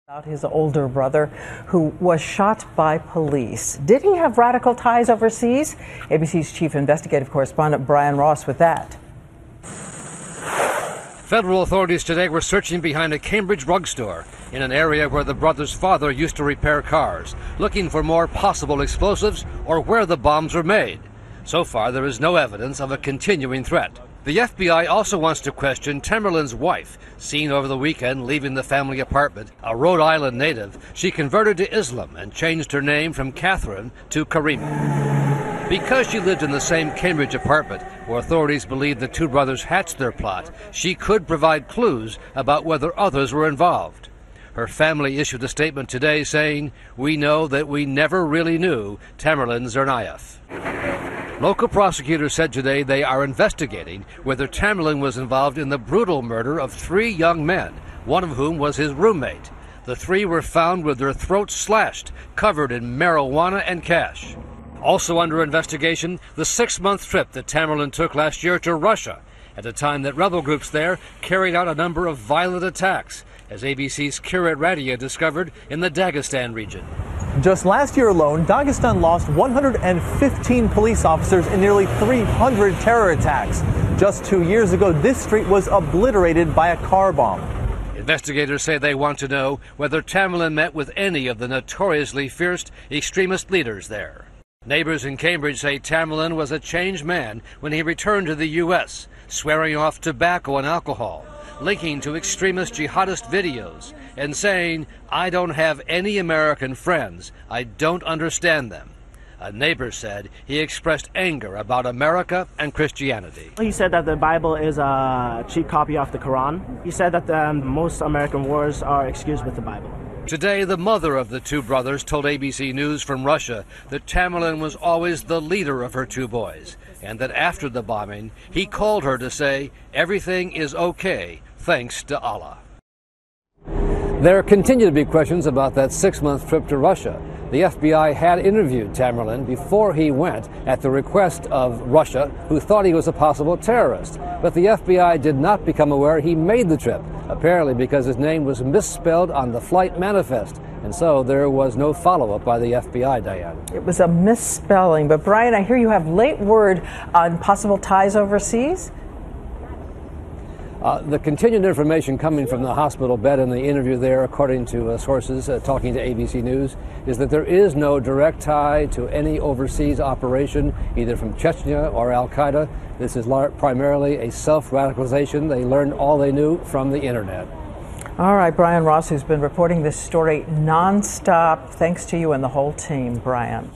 About his older brother, who was shot by police. Did he have radical ties overseas? ABC's chief investigative correspondent Brian Ross with that. Federal authorities today were searching behind a Cambridge drug store in an area where the brother's father used to repair cars, looking for more possible explosives or where the bombs were made. So far, there is no evidence of a continuing threat. The FBI also wants to question Tamerlan's wife, seen over the weekend leaving the family apartment. A Rhode Island native, she converted to Islam and changed her name from Catherine to Karima. Because she lived in the same Cambridge apartment, where authorities believe the two brothers hatched their plot, she could provide clues about whether others were involved. Her family issued a statement today saying, "We know that we never really knew Tamerlan Tsarnaev." Local prosecutors said today they are investigating whether Tamerlan was involved in the brutal murder of 3 young men, one of whom was his roommate. The 3 were found with their throats slashed, covered in marijuana and cash. Also under investigation, the 6-month trip that Tamerlan took last year to Russia, at a time that rebel groups there carried out a number of violent attacks, as ABC's Kirat Radia discovered in the Dagestan region. Just last year alone, Dagestan lost 115 police officers in nearly 300 terror attacks. Just 2 years ago, this street was obliterated by a car bomb. Investigators say they want to know whether Tamerlan met with any of the notoriously fierce extremist leaders there. Neighbors in Cambridge say Tamerlan was a changed man when he returned to the U.S., swearing off tobacco and alcohol, linking to extremist jihadist videos, and saying, "I don't have any American friends. I don't understand them." A neighbor said he expressed anger about America and Christianity. He said that the Bible is a cheap copy of the Quran. He said that most American wars are excused with the Bible. Today, the mother of the 2 brothers told ABC News from Russia that Tamerlan was always the leader of her 2 boys, and that after the bombing, he called her to say, "Everything is okay, thanks to Allah." There continue to be questions about that 6-month trip to Russia. The FBI had interviewed Tamerlan before he went at the request of Russia, who thought he was a possible terrorist. But the FBI did not become aware he made the trip, apparently because his name was misspelled on the flight manifest. And so there was no follow-up by the FBI, Diane. It was a misspelling. But Brian, I hear you have late word on possible ties overseas? The continued information coming from the hospital bed in the interview there, according to sources talking to ABC News, is that there is no direct tie to any overseas operation, either from Chechnya or Al-Qaeda. This is primarily a self-radicalization. They learned all they knew from the internet. All right, Brian Ross, who's been reporting this story nonstop. Thanks to you and the whole team, Brian.